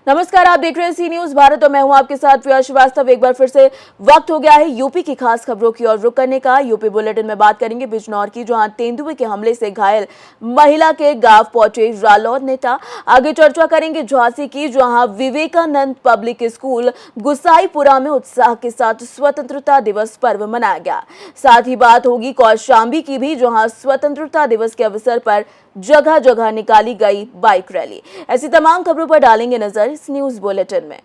नमस्कार, आप देख रहे हैं सी न्यूज भारत और मैं हूं आपके साथ प्रिया श्रीवास्तव। एक बार फिर से वक्त हो गया है यूपी की खास खबरों की ओर रुख करने का। यूपी बुलेटिन में बात करेंगे बिजनौर की, जहां तेंदुए के हमले से घायल महिला के गांव पहुंचे रालोद नेता। आगे चर्चा करेंगे झांसी की, जहां विवेकानंद पब्लिक स्कूल गुसाईपुरा में उत्साह के साथ स्वतंत्रता दिवस पर्व मनाया गया। साथ ही बात होगी कौशाम्बी की भी, जहां स्वतंत्रता दिवस के अवसर पर जगह जगह निकाली गई बाइक रैली। ऐसी तमाम खबरों पर डालेंगे नजर इस न्यूज बुलेटिन में।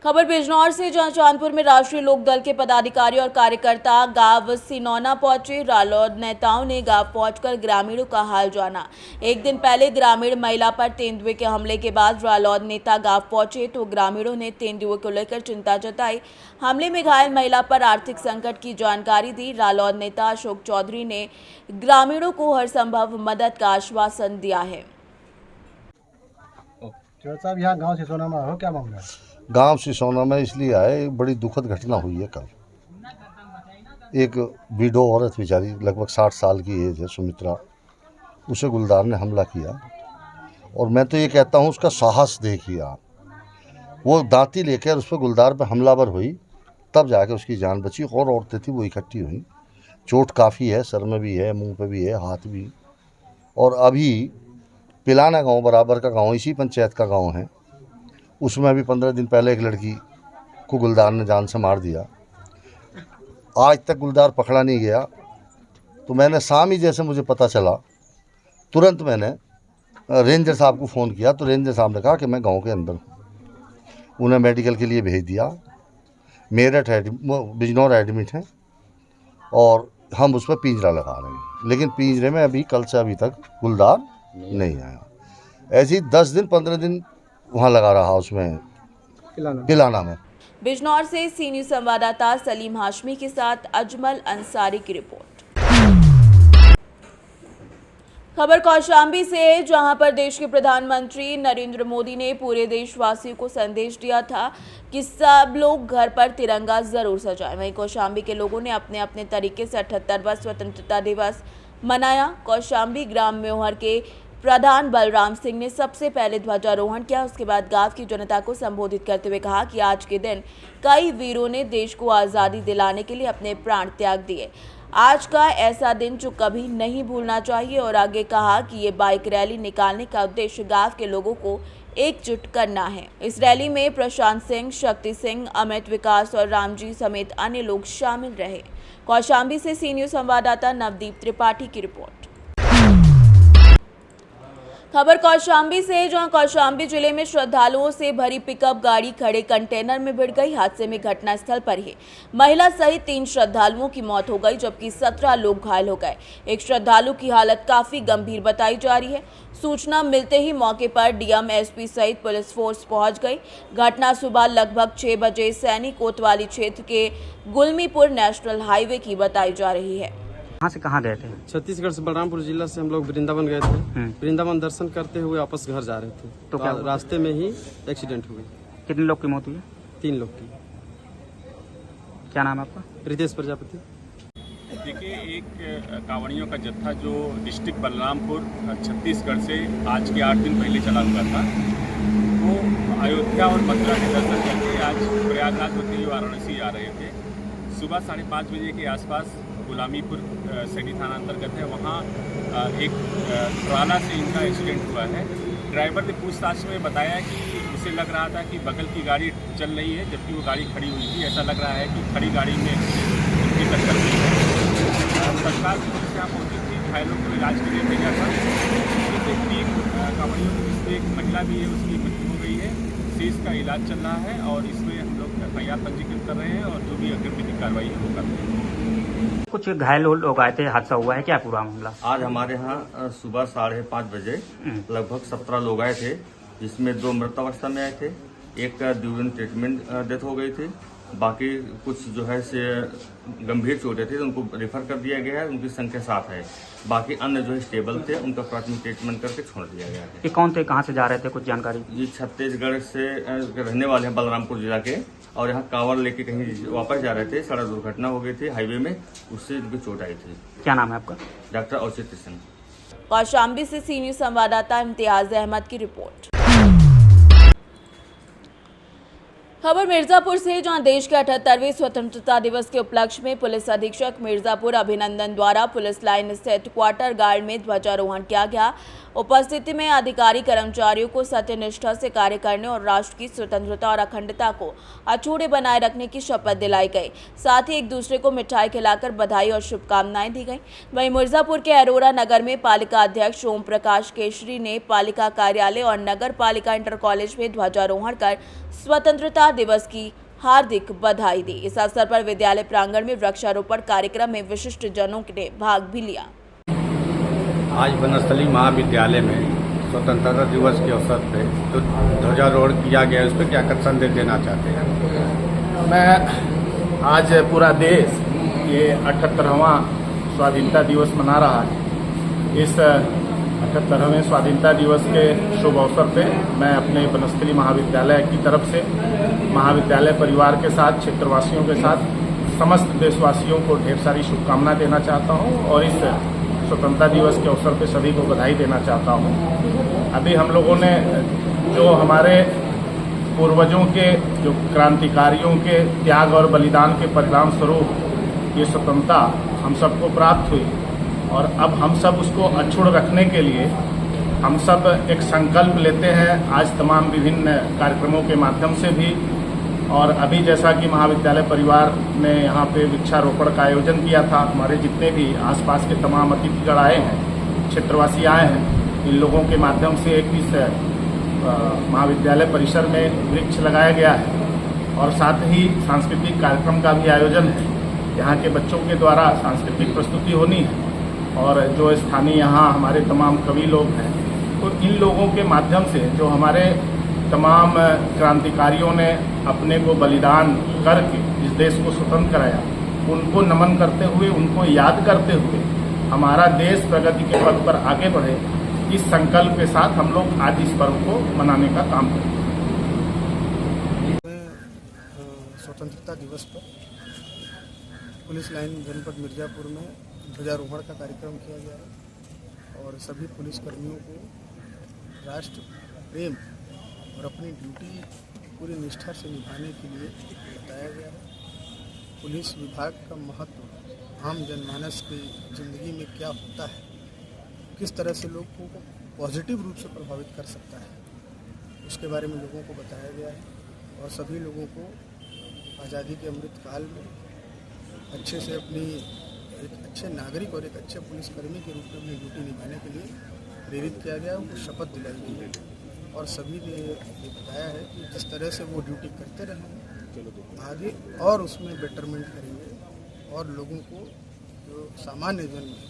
खबर बिजनौर से, जहां चांदपुर में राष्ट्रीय लोकदल के पदाधिकारी और कार्यकर्ता गांव सिनौना पहुंचे। रालोद नेताओं ने गांव पहुंचकर ग्रामीणों का हाल जाना। एक दिन पहले ग्रामीण महिला पर तेंदुए के हमले के बाद रालोद नेता गांव पहुंचे तो ग्रामीणों ने तेंदुए को लेकर चिंता जताई। हमले में घायल महिला पर आर्थिक संकट की जानकारी दी। रालोद नेता अशोक चौधरी ने ग्रामीणों को हर संभव मदद का आश्वासन दिया है। साहब, यहाँ गाँव सिसोना में हो, क्या मामला है? गांव सिसोना में इसलिए आए, एक बड़ी दुखद घटना हुई है कल। एक विडो औरत बेचारी, लगभग 60 साल की एज है, सुमित्रा, उसे गुलदार ने हमला किया। और मैं तो ये कहता हूँ उसका साहस देखिए आप। वो दांती लेकर उस पर गुलदार पर हमलावर हुई, तब जाके उसकी जान बची। और औरतें थी वो इकट्ठी हुई। चोट काफ़ी है, सर में भी है, मुंह पे भी है, हाथ भी। और अभी पिलाना गांव बराबर का गांव, इसी पंचायत का गांव है, उसमें अभी 15 दिन पहले एक लड़की को गुलदार ने जान से मार दिया। आज तक गुलदार पकड़ा नहीं गया। तो मैंने शाम ही जैसे मुझे पता चला, तुरंत मैंने रेंजर साहब को फ़ोन किया। तो रेंजर साहब ने कहा कि मैं गांव के अंदर हूँ। उन्हें मेडिकल के लिए भेज दिया। मेरठ बिजनौर एडमिट हैं और हम उस पर पिंजरा लगा रहे हैं। लेकिन पिंजरे में अभी कल से अभी तक गुलदार नहीं आया। ऐसे ही 10 दिन 15 दिन वहाँ लगा रहा उसमें पिलाना में। बिजनौर से सी न्यूज संवाददाता सलीम हाशमी के साथ अजमल अंसारी की रिपोर्ट। खबर कौशाम्बी से है, जहां पर देश के प्रधानमंत्री नरेंद्र मोदी ने पूरे देशवासियों को संदेश दिया था कि सब लोग घर पर तिरंगा जरूर सजाएं। वहीं कौशाम्बी के लोगों ने अपने अपने तरीके से 78वां स्वतंत्रता दिवस मनाया। कौशाम्बी ग्राम मेहर के प्रधान बलराम सिंह ने सबसे पहले ध्वजारोहण किया। उसके बाद गांव की जनता को संबोधित करते हुए कहा कि आज के दिन कई वीरों ने देश को आज़ादी दिलाने के लिए अपने प्राण त्याग दिए। आज का ऐसा दिन जो कभी नहीं भूलना चाहिए। और आगे कहा कि ये बाइक रैली निकालने का उद्देश्य गांव के लोगों को एकजुट करना है। इस रैली में प्रशांत सिंह, शक्ति सिंह, अमित, विकास और रामजी समेत अन्य लोग शामिल रहे। कौशाम्बी से सी न्यूज संवाददाता नवदीप त्रिपाठी की रिपोर्ट। खबर कौशाम्बी से, जहां कौशाम्बी जिले में श्रद्धालुओं से भरी पिकअप गाड़ी खड़े कंटेनर में भिड़ गई। हादसे में घटनास्थल पर ही महिला सहित 3 श्रद्धालुओं की मौत हो गई, जबकि 17 लोग घायल हो गए। एक श्रद्धालु की हालत काफी गंभीर बताई जा रही है। सूचना मिलते ही मौके पर डीएम, एसपी सहित पुलिस फोर्स पहुंच गई। घटना सुबह लगभग 6 बजे सैनी कोतवाली क्षेत्र के गुलमीपुर नेशनल हाईवे की बताई जा रही है। कहाँ से कहाँ गए थे? छत्तीसगढ़ से बलरामपुर जिला से हम लोग वृंदावन गए थे। वृंदावन दर्शन करते हुए वापस घर जा रहे थे तो क्या रास्ते में ही एक्सीडेंट हुई। कितने लोग की मौत हुई? 3 लोग की। क्या नाम है आपका? रितेश प्रजापति। देखिए, एक कांवड़ियों का जत्था जो डिस्ट्रिक्ट बलरामपुर छत्तीसगढ़ से आज के 8 दिन पहले चला हुआ था, वो अयोध्या और मथुरा के दर्शन करके आज प्रयागराज होते हुए वाराणसी आ रहे थे। सुबह 5:30 बजे के आसपास गुलामीपुर सैनी थाना अंतर्गत है, वहाँ एक ट्राला से इनका एक्सीडेंट हुआ है। ड्राइवर ने पूछताछ में बताया कि उसे लग रहा था कि बगल की गाड़ी चल रही है, जबकि वो गाड़ी खड़ी हुई थी। ऐसा लग रहा है कि खड़ी गाड़ी में उनकी टक्कर हुई है। तत्काल पुलिस यहाँ पहुँची थी, घायलों को इलाज के लिए भेजा था। इसमें 3 कांवड़ियों में एक महिला भी है, उसकी मृत्यु हो गई है। शेष का इलाज चल रहा है और इसमें हम लोग FIR पंजीकृत कर रहे हैं और जो भी अग्रिम कार्रवाई है वो कर रहे हैं। कुछ घायल लोग आए थे, हादसा हुआ है, क्या पूरा मामला? आज हमारे यहाँ सुबह 5:30 बजे लगभग 17 लोग आए थे, जिसमें 2 मृत अवस्था में आए थे, एक का ड्यूरिंग ट्रीटमेंट डेथ हो गई थी। बाकी कुछ जो है से गंभीर चोटें थी, उनको रेफर कर दिया गया है, उनकी संख्या 7 है। बाकी अन्य जो है स्टेबल थे, उनका प्राथमिक ट्रीटमेंट करके छोड़ दिया गया है। ये कौन थे, कहाँ से जा रहे थे, कुछ जानकारी? ये छत्तीसगढ़ से रहने वाले हैं, बलरामपुर जिला के, और यहाँ कांवड़ लेके कहीं वापस जा रहे थे, सड़क दुर्घटना हो गई थी हाईवे में, उससे इनको चोट आई थी। क्या नाम है आपका? डॉक्टर औचित्य सिंह। कौशाम्बी से सी न्यूज संवाददाता इम्तियाज अहमद की रिपोर्ट। खबर मिर्जापुर से, जहां देश के 78वें स्वतंत्रता दिवस के उपलक्ष्य में पुलिस अधीक्षक मिर्जापुर अभिनंदन द्वारा पुलिस लाइन स्थित क्वार्टर गार्ड में ध्वजारोहण किया गया। उपस्थिति में अधिकारी कर्मचारियों को सत्यनिष्ठा से कार्य करने और राष्ट्र की स्वतंत्रता और अखंडता को अछूते बनाए रखने की शपथ दिलाई गई। साथ ही एक दूसरे को मिठाई खिलाकर बधाई और शुभकामनाएं दी गई। वहीं मिर्जापुर के अरोरा नगर में पालिका अध्यक्ष ओम प्रकाश केशरी ने पालिका कार्यालय और नगर पालिका इंटर कॉलेज में ध्वजारोहण कर स्वतंत्रता दिवस की हार्दिक बधाई दी। इस अवसर पर विद्यालय प्रांगण में वृक्षारोपण कार्यक्रम में विशिष्ट जनों ने भाग भी लिया। आज बनस्थली महाविद्यालय में स्वतंत्रता दिवस के अवसर पे जो ध्वजारोहण किया गया है, उस पर क्या संदेश देना चाहते हैं? मैं आज पूरा देश ये 78वां स्वाधीनता दिवस मना रहा है। इस 78वें स्वाधीनता दिवस के शुभ अवसर पे मैं अपने बनस्थली महाविद्यालय की तरफ से महाविद्यालय परिवार के साथ, क्षेत्रवासियों के साथ, समस्त देशवासियों को ढेर सारी शुभकामना देना चाहता हूँ और इस स्वतंत्रता दिवस के अवसर पे सभी को बधाई देना चाहता हूँ। अभी हम लोगों ने जो हमारे पूर्वजों के, जो क्रांतिकारियों के त्याग और बलिदान के परिणाम स्वरूप ये स्वतंत्रता हम सबको प्राप्त हुई और अब हम सब उसको अक्षुण्ण रखने के लिए हम सब एक संकल्प लेते हैं आज तमाम विभिन्न कार्यक्रमों के माध्यम से भी। और अभी जैसा कि महाविद्यालय परिवार ने यहाँ पे वृक्षारोपण का आयोजन किया था, हमारे जितने भी आसपास के तमाम अतिथिगण आए हैं, क्षेत्रवासी आए हैं, इन लोगों के माध्यम से एक इस महाविद्यालय परिसर में वृक्ष लगाया गया है और साथ ही सांस्कृतिक कार्यक्रम का भी आयोजन है। यहाँ के बच्चों के द्वारा सांस्कृतिक प्रस्तुति होनी है और जो स्थानीय यहाँ हमारे तमाम कवि लोग हैं, तो इन लोगों के माध्यम से जो हमारे तमाम क्रांतिकारियों ने अपने को बलिदान करके इस देश को स्वतंत्र कराया, उनको नमन करते हुए, उनको याद करते हुए हमारा देश प्रगति के पथ पर आगे बढ़े, इस संकल्प के साथ हम लोग आज इस पर्व को मनाने का काम करें। स्वतंत्रता दिवस पर पुलिस लाइन जनपद मिर्जापुर में ध्वजारोहण का कार्यक्रम किया गया है और सभी पुलिसकर्मियों को राष्ट्र प्रेम और अपनी ड्यूटी पूरी निष्ठा से निभाने के लिए बताया गया है। पुलिस विभाग का महत्व आम जनमानस की ज़िंदगी में क्या होता है, किस तरह से लोगों को पॉजिटिव रूप से प्रभावित कर सकता है, उसके बारे में लोगों को बताया गया है और सभी लोगों को आज़ादी के अमृत काल में अच्छे से अपनी एक अच्छे नागरिक और एक अच्छे पुलिसकर्मी के रूप में अपनी ड्यूटी निभाने के लिए प्रेरित किया गया, उनको शपथ दिलाई गई है और सभी ने ये बताया है कि जिस तरह से वो ड्यूटी करते रहें आगे और उसमें बेटरमेंट करेंगे और लोगों को जो सामान्य जन है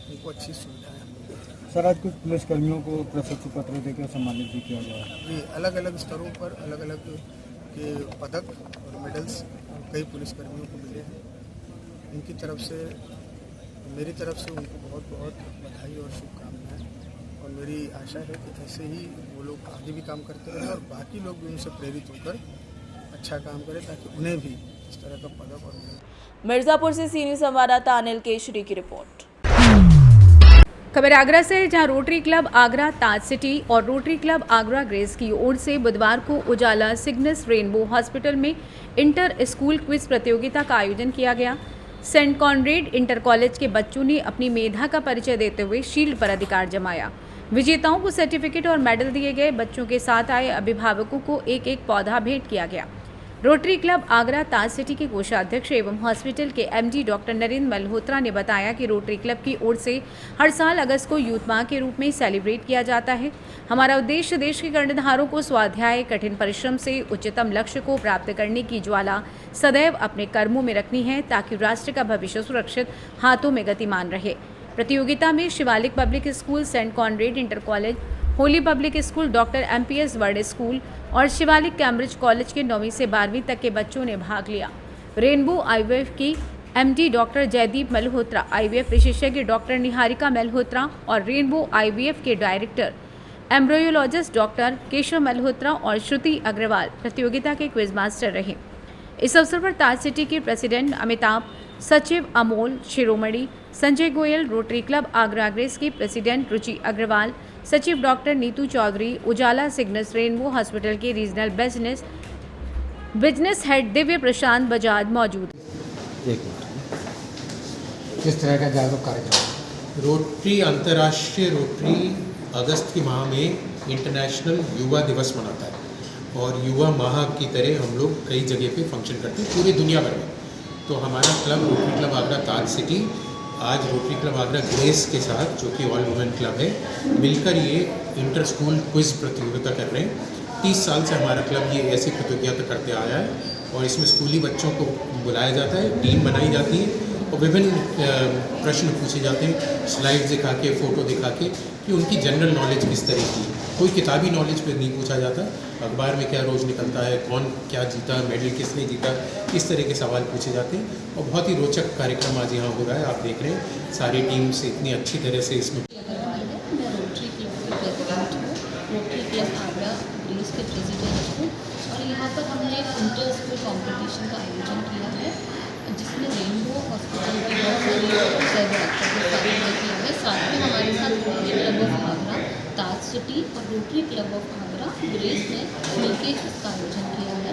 उनको अच्छी सुविधाएं मिलेंगी। सर, आज कुछ पुलिसकर्मियों को प्रशस्ति पत्र देकर सम्मानित भी किया गया है। जी, अलग अलग स्तरों पर अलग अलग के पदक और मेडल्स कई पुलिसकर्मियों को मिले हैं। इनकी तरफ से, मेरी तरफ से उनको बहुत बहुत बधाई और शुभकामनाएं और मेरी आशा है कि ऐसे ही वो लोग आगे भी काम करते रहें और बाकी लोग भी उनसे प्रेरित होकर अच्छा काम करें ताकि उन्हें भी इस तरह का पदक और मिर्जापुर से सी न्यूज संवाददाता अनिल केशरी की रिपोर्ट। खबर आगरा से, जहां rotary club Agra Taj city और रोटरी क्लब आगरा ग्रेस की ओर से बुधवार को उजाला सिग्नस रेनबो हॉस्पिटल में इंटर स्कूल क्विज प्रतियोगिता का आयोजन किया गया। सेंट कॉनरेड इंटर कॉलेज के बच्चों ने अपनी मेधा का परिचय देते हुए शील्ड पर अधिकार जमाया। विजेताओं को सर्टिफिकेट और मेडल दिए गए। बच्चों के साथ आए अभिभावकों को एक एक पौधा भेंट किया गया। Rotary club Agra Taj city के कोषाध्यक्ष एवं हॉस्पिटल के एमडी डॉक्टर नरेंद्र मल्होत्रा ने बताया कि रोटरी क्लब की ओर से हर साल अगस्त को यूथ माह के रूप में सेलिब्रेट किया जाता है। हमारा उद्देश्य देश के कर्णधारों को स्वाध्याय, कठिन परिश्रम से उच्चतम लक्ष्य को प्राप्त करने की ज्वाला सदैव अपने कर्मों में रखनी है ताकि राष्ट्र का भविष्य सुरक्षित हाथों में गतिमान रहे। प्रतियोगिता में Shivalik public school, saint Conrad inter college, holy public school, doctor MPS world school और शिवालिक कैम्ब्रिज कॉलेज के 9वीं से 12वीं तक के बच्चों ने भाग लिया। रेनबो आईवीएफ की MD doctor Jaideep Malhotra, IVF विशेषज्ञ डॉक्टर निहारिका मल्होत्रा और रेनबो आईवीएफ के director embryologist doctor Keshav Malhotra और श्रुति अग्रवाल प्रतियोगिता के क्विज मास्टर रहे। इस अवसर पर ताज सिटी के प्रेसिडेंट अमिताभ, सचिव Amol Shiromani, Sanjay Goyal, Rotary club Agra Grace की प्रेसिडेंट रुचि अग्रवाल, सचिव doctor Neetu Chaudhary, Ujala Cygnus Rainbow hospital के regional business head Divya Prashant Bajaj मौजूद। किस तरह का जागरूक कार्यक्रम? रोटरी अंतर्राष्ट्रीय रोटरी अगस्त के माह में इंटरनेशनल युवा दिवस मनाता है और युवा माह की तरह हम लोग कई जगह पे फंक्शन करते हैं पूरी दुनिया भर में। तो हमारा club rotary club Agra Taj city आज रोटरी क्लब आगरा ग्रेस के साथ, जो कि ऑल वुमेन क्लब है, मिलकर ये इंटर स्कूल क्विज प्रतियोगिता कर रहे हैं। 30 साल से हमारा क्लब ये ऐसी प्रतियोगिता करते आया है और इसमें स्कूली बच्चों को बुलाया जाता है, टीम बनाई जाती है और विभिन्न प्रश्न पूछे जाते हैं, स्लाइड्स दिखा के, फ़ोटो दिखा के, कि उनकी जनरल नॉलेज किस तरह की। कोई किताबी नॉलेज पे नहीं पूछा जाता, अखबार में क्या रोज़ निकलता है, कौन क्या जीता, मेडल किसने जीता, इस तरह के सवाल पूछे जाते हैं और बहुत ही रोचक कार्यक्रम आज यहाँ हो रहा है। आप देख रहे हैं सारी टीम से इतनी अच्छी तरह से इसमें। मैं रोटरी क्लब की प्रेसिडेंट हूँ, रोटरी क्लब आगरा ग्रेस के प्रेसिडेंट हूँ और यहाँ पर हमने इंटर स्कूल कॉम्पिटिशन का आयोजन किया है जिसमें रेनबो हॉस्पिटल की बहुत सारी सर्वे किया है। साथ में हमारे साथ Rotary club of Agra Taj city और Rotary club of Agra Grace ने मिलकर इसका आयोजन किया है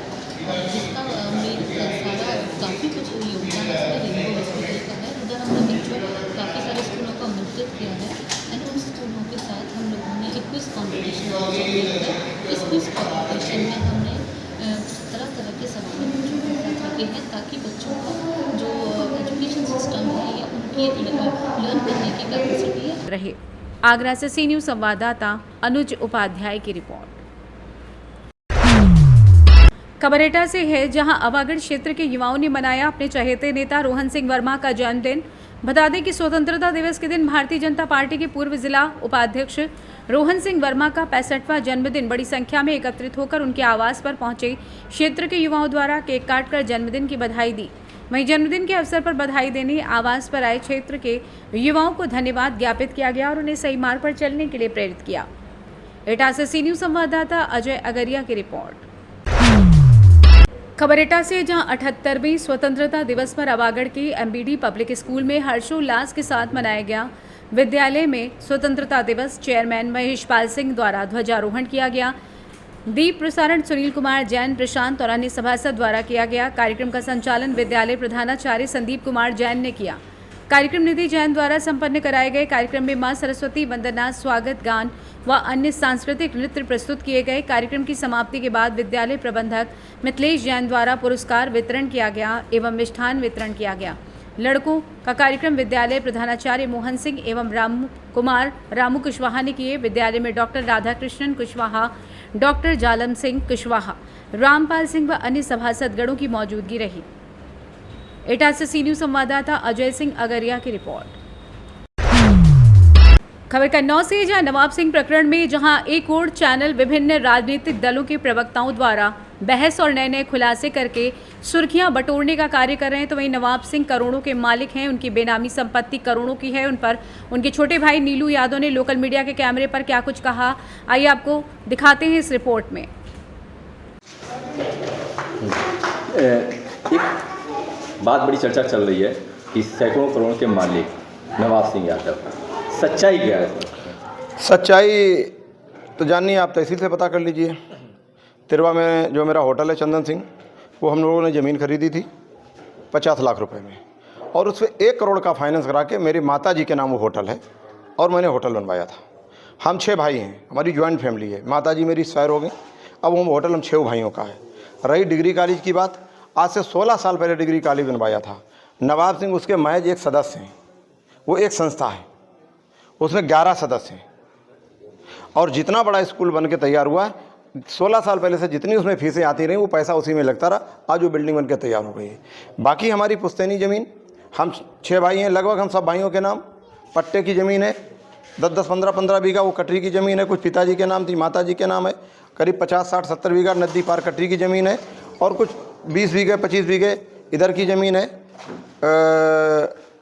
और जिसका मेरा सारा काफ़ी कुछ योगदान इसमें रेनबो हॉस्पिटल का है। उधर हमने बच्चों काफ़ी सारे स्कूलों को आमंत्रित किया है एंड उन स्कूलों के साथ हम लोगों ने एक क्विज कॉम्पिटिशन आयोजन किया है। इस क्विज कॉम्पिटिशन में हमने तरह तरह के सवाल बच्चों के साथ रखे हैं ताकि बच्चों का जो एजुकेशन सिस्टम है या उनकी लर्न करने की कैपेसिटी है रहे। आगरा से सी न्यूज़ संवाददाता अनुज उपाध्याय की रिपोर्ट। खबरेटा से है, जहां अवागढ़ क्षेत्र के युवाओं ने मनाया अपने चहेते नेता रोहन सिंह वर्मा का जन्मदिन। बता दें कि स्वतंत्रता दिवस के दिन भारतीय जनता पार्टी के पूर्व जिला उपाध्यक्ष रोहन सिंह वर्मा का 65वां जन्मदिन बड़ी संख्या में एकत्रित होकर उनके आवास पर पहुंचे क्षेत्र के युवाओं द्वारा केक काटकर जन्मदिन की बधाई दी। वहीं जन्मदिन के अवसर पर बधाई देने आवास पर आए क्षेत्र के युवाओं को धन्यवाद ज्ञापित किया गया और उन्हें सही मार्ग पर चलने के लिए प्रेरित किया। एटा से सी न्यूज़ संवाददाता अजय अगरिया की रिपोर्ट। खबर एटा से, जहां 78वें स्वतंत्रता दिवस पर अवागढ़ के एमबीडी पब्लिक स्कूल में हर्षोल्लास के साथ मनाया गया। विद्यालय में स्वतंत्रता दिवस चेयरमैन महेश पाल सिंह द्वारा ध्वजारोहण किया गया। दीप प्रसारण सुनील कुमार जैन, प्रशांत और अन्य सभासद द्वारा किया गया। कार्यक्रम का संचालन विद्यालय प्रधानाचार्य संदीप कुमार जैन ने किया। कार्यक्रम निधि जैन द्वारा संपन्न कराए गए कार्यक्रम में मां सरस्वती वंदना, स्वागत गान व अन्य सांस्कृतिक नृत्य प्रस्तुत किए गए। कार्यक्रम की समाप्ति के बाद विद्यालय प्रबंधक मिथिलेश जैन द्वारा पुरस्कार वितरण किया गया एवं मिष्ठान वितरण किया गया। लड़कों का कार्यक्रम विद्यालय प्रधानाचार्य मोहन सिंह एवं रामू कुशवाहा ने किए। विद्यालय में डॉक्टर राधाकृष्णन कुशवाहा, डॉक्टर जालम सिंह कुशवाहा, रामपाल सिंह व अन्य सभासद गणों की मौजूदगी रही। एटा से सी न्यूज़ संवाददाता अजय सिंह अगरिया की रिपोर्ट। खबर कन्नौज से, जहां नवाब सिंह प्रकरण में जहां एक और चैनल विभिन्न राजनीतिक दलों के प्रवक्ताओं द्वारा बहस और नए नए खुलासे करके सुर्खियां बटोरने का कार्य कर रहे हैं, तो वहीं नवाब सिंह करोड़ों के मालिक हैं। उनकी बेनामी संपत्ति करोड़ों की है। उन पर उनके छोटे भाई नीलू यादव ने लोकल मीडिया के कैमरे पर क्या कुछ कहा, आइए आपको दिखाते हैं इस रिपोर्ट में। एक बात बड़ी चर्चा चल रही है कि सैकड़ों करोड़ के मालिक नवाब सिंह यादव, सच्चाई क्या है? सच्चाई तो जाननी है, आप तहसील से पता कर लीजिए। तिरवा में जो मेरा होटल है चंदन सिंह, वो हम लोगों ने ज़मीन खरीदी थी 50 लाख रुपए में और उस पर 1 करोड़ का फाइनेंस करा के मेरी माता जी के नाम वो होटल है और मैंने होटल बनवाया था। हम 6 भाई हैं, हमारी ज्वाइंट फैमिली है। माता जी मेरी एक्सपायर हो गई, अब वो होटल हम 6 भाइयों का है। रही डिग्री कॉलेज की बात, आज से 16 साल पहले डिग्री कॉलेज बनवाया था। नवाब सिंह उसके महज एक सदस्य हैं। वो एक संस्था है, उसमें 11 सदस्य हैं और जितना बड़ा स्कूल बन के तैयार हुआ है, 16 साल पहले से जितनी उसमें फीसें आती रहीं वो पैसा उसी में लगता रहा। आज वो बिल्डिंग बन के तैयार हो गई है। बाकी हमारी पुश्तैनी ज़मीन, हम 6 भाई हैं, लगभग हम सब भाइयों के नाम पट्टे की ज़मीन है। 10-10, 15-15 बीघा वो कटरी की ज़मीन है। कुछ पिताजी के नाम थी, माता जी के नाम है। करीब 50, 60, 70 बीघा नदी पार कटरी की ज़मीन है और कुछ 20 बीघे 25 बीघे इधर की ज़मीन है।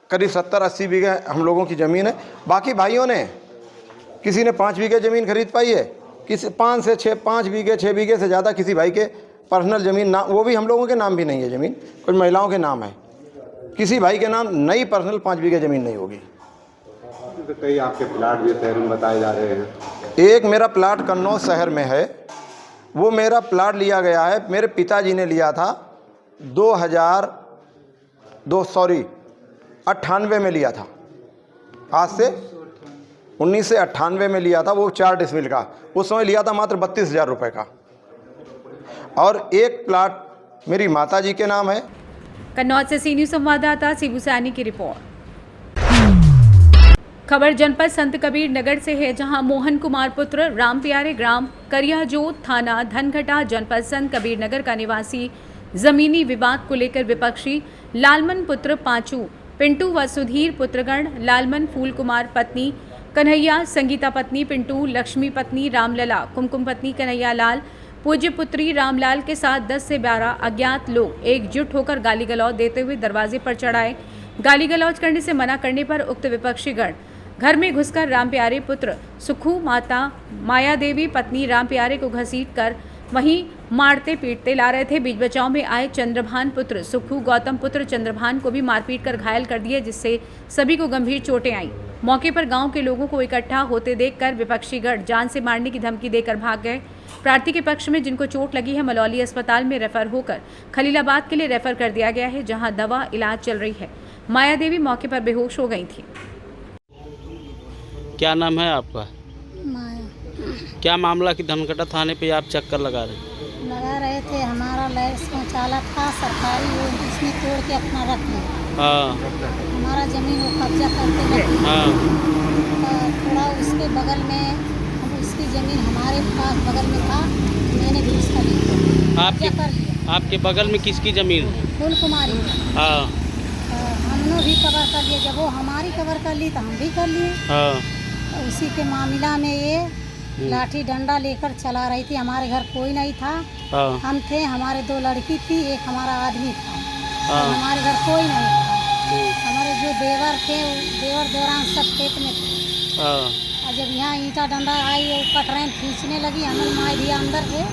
करीब 70-80 बीघे हम लोगों की ज़मीन है। बाकी भाइयों ने, किसी ने 5 बीघे ज़मीन खरीद पाई है, किसी 5 बीघे 6 बीघे से ज़्यादा किसी भाई के पर्सनल ज़मीन ना, वो भी हम लोगों के नाम भी नहीं है ज़मीन, कुछ महिलाओं के नाम है। किसी भाई के नाम नई पर्सनल 5 बीघा ज़मीन नहीं होगी। तो कई आपके प्लाट भी शहर में बताए जा रहे हैं। एक मेरा प्लाट कन्नौज शहर में है, वो मेरा प्लाट लिया गया है, मेरे पिताजी ने लिया था 1998 में लिया था, आज से 1998 में लिया था। वो 4 डिसमिल का उस समय लिया था, मात्र 32,000 रुपये का। और एक प्लाट मेरी माताजी के नाम है। कन्नौज से सी न्यूज़ संवाददाता शिबू सैनी की रिपोर्ट। खबर जनपद संत कबीर नगर से है, जहां मोहन कुमार पुत्र राम प्यारे ग्राम करियाजोत थाना धनघटा जनपद संत कबीर नगर का निवासी जमीनी विवाद को लेकर विपक्षी लालमन पुत्र पांचू, पिंटू व सुधीर पुत्रगण लालमन, फूल कुमार पत्नी कन्हैया, संगीता पत्नी पिंटू, लक्ष्मी पत्नी रामलला, कुमकुम पत्नी कन्हैया लाल, पूज्य पुत्री रामलाल के साथ 10 से 12 अज्ञात लोग एकजुट होकर गाली गलौज देते हुए दरवाजे पर चढ़ाए। गाली गलौज करने से मना करने पर उक्त विपक्षी गण घर में घुसकर राम प्यारे पुत्र सुखू, माता माया देवी पत्नी राम प्यारे को घसीट कर वहीं मारते पीटते ला रहे थे। बीच बचाव में आए चंद्रभान पुत्र सुखू, गौतम पुत्र चंद्रभान को भी मारपीट कर घायल कर दिया, जिससे सभी को गंभीर चोटें आईं। मौके पर गांव के लोगों को इकट्ठा होते देखकर विपक्षी गण जान से मारने की धमकी देकर भाग गए। प्रार्थी के पक्ष में जिनको चोट लगी है, मलौली अस्पताल में रेफर होकर खलीलाबाद के लिए रेफर कर दिया गया है, जहां दवा इलाज चल रही है। माया देवी मौके पर बेहोश हो गई थी। क्या नाम है आपका? माया। क्या मामला कि धनघटा थाने पे आप चक्कर लगा रहे थे? हमारा लैस शौचालय था सरकारी, वो उसने तोड़ के अपना रख लिया। हाँ। हमारा जमीन वो कब्जा करके लगी। हाँ। थोड़ा उसके बगल में, उसकी जमीन हमारे पास बगल में था, मैंने भी उसका लिया। आपके बगल में किसकी जमीन? फूल कुमारी। हाँ। हमने भी कवर कर लिया, जब वो हमारी कवर कर ली तो हम भी कर लिए। हाँ। उसी के मामला में ये लाठी डंडा लेकर चला रही थी। हमारे घर कोई नहीं था। हाँ। हम थे, हमारे 2 लड़की थी, एक हमारा आदमी था। हाँ। हमारे घर कोई नहीं था। हमारे जो देवर थे, देवर देवरान सब खेत में थे। हाँ। और जब यहाँ ईंटा डंडा आई, वो कटरेन खींचने लगी, हमें माए दिया अंदर से।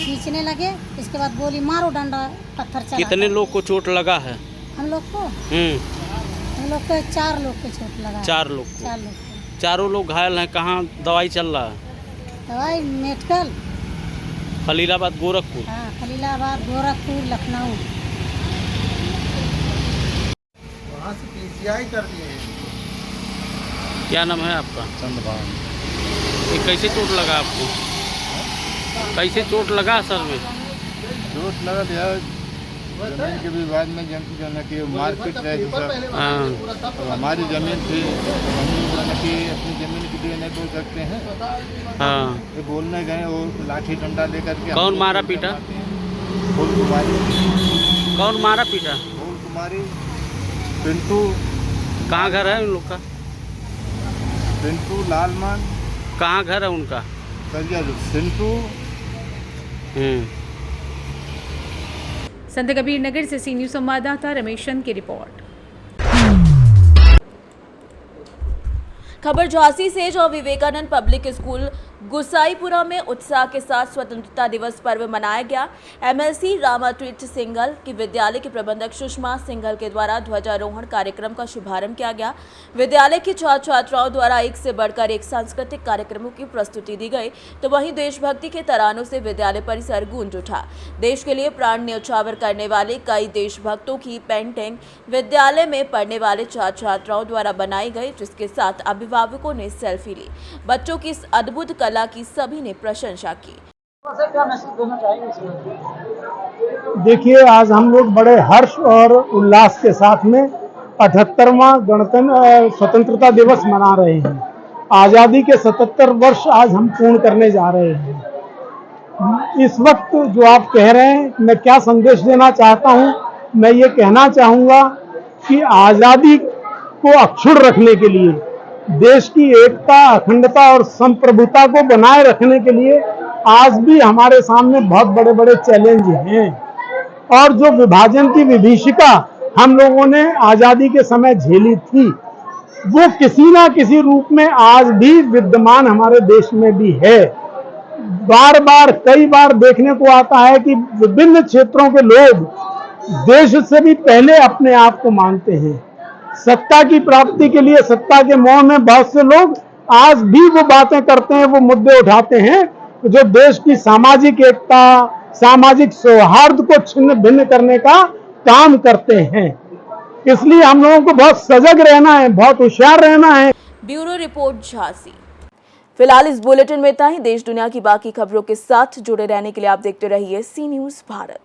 खींचने लगे, इसके बाद बोली मारो डंडा, पत्थर चला। कितने लोग को चोट लगा है? हम लोग को 4 लोग को चोट लगा। 4 लोग को। चारों लोग घायल हैं। कहाँ दवाई चल रहा है? दवाई मेडिकल खलीलाबाद, गोरखपुर। हाँ, खलीलाबाद, गोरखपुर, लखनऊ। वहाँ से पीसीआई कर दिए हैं। क्या नाम है आपका? चंद्रभान। ये कैसे चोट लगा आपको? कैसे चोट लगा सर में? चोट लगा दिया जमीन के विवाद में, कि मारपीट रहे थे सब। तो हमारी जमीन थी, कि अपनी जमीन के लिए नहीं बोल सकते हैं। हाँ। ये बोलने गए, वो लाठी डंडा लेकर के। कौन मारा पीटा? फूल कुमारी। कौन मारा पीटा? फूल कुमारी, पिंटू। कहाँ घर है उन लोग का? पिंटू, लालमन। कहाँ घर है उनका? सिंटू। संत कबीर नगर से सी न्यूज़ संवाददाता रमेश चंद की रिपोर्ट। खबर झांसी से, जहां विवेकानंद पब्लिक स्कूल गुसाईपुरा में उत्साह के साथ स्वतंत्रता दिवस पर्व मनाया गया। एमएलसी रामातीर्थ सिंघल की विद्यालय के प्रबंधक सुषमा सिंघल के द्वारा ध्वजारोहण कार्यक्रम का शुभारंभ किया गया। विद्यालय के छात्र छात्राओं द्वारा एक से बढ़कर एक सांस्कृतिक कार्यक्रमों की प्रस्तुति दी गई, तो वहीं देशभक्ति के तरानों से विद्यालय परिसर गूंज उठा। देश के लिए प्राण न्यौछावर करने वाले कई देशभक्तों की पेंटिंग विद्यालय में पढ़ने वाले छात्र छात्राओं द्वारा बनाई गई, जिसके साथ अभिभावकों ने सेल्फी ली। बच्चों की इस अद्भुत कला की सभी ने प्रशंसा की। देखिए, आज हम लोग बड़े हर्ष और उल्लास के साथ में 78वां स्वतंत्रता दिवस मना रहे हैं। आज़ादी के 77 वर्ष आज हम पूर्ण करने जा रहे हैं। इस वक्त जो आप कह रहे हैं, मैं क्या संदेश देना चाहता हूं, मैं ये कहना चाहूँगा कि आज़ादी को अक्षुण्ण रखने के लिए, देश की एकता, अखंडता और संप्रभुता को बनाए रखने के लिए आज भी हमारे सामने बहुत बड़े बड़े चैलेंज हैं। और जो विभाजन की विभीषिका हम लोगों ने आज़ादी के समय झेली थी, वो किसी ना किसी रूप में आज भी विद्यमान हमारे देश में भी है। बार बार कई बार देखने को आता है कि विभिन्न क्षेत्रों के लोग देश से भी पहले अपने आप को मानते हैं। सत्ता की प्राप्ति के लिए सत्ता के मोह में बहुत से लोग आज भी वो बातें करते हैं, वो मुद्दे उठाते हैं जो देश की सामाजिक एकता, सामाजिक सौहार्द को छिन्न भिन्न करने का काम करते हैं। इसलिए हम लोगों को बहुत सजग रहना है, बहुत होशियार रहना है। Bureau report Jhansi. फिलहाल इस बुलेटिन में इतना ही। देश दुनिया की बाकी खबरों के साथ जुड़े रहने के लिए आप देखते रहिए सी न्यूज़ भारत।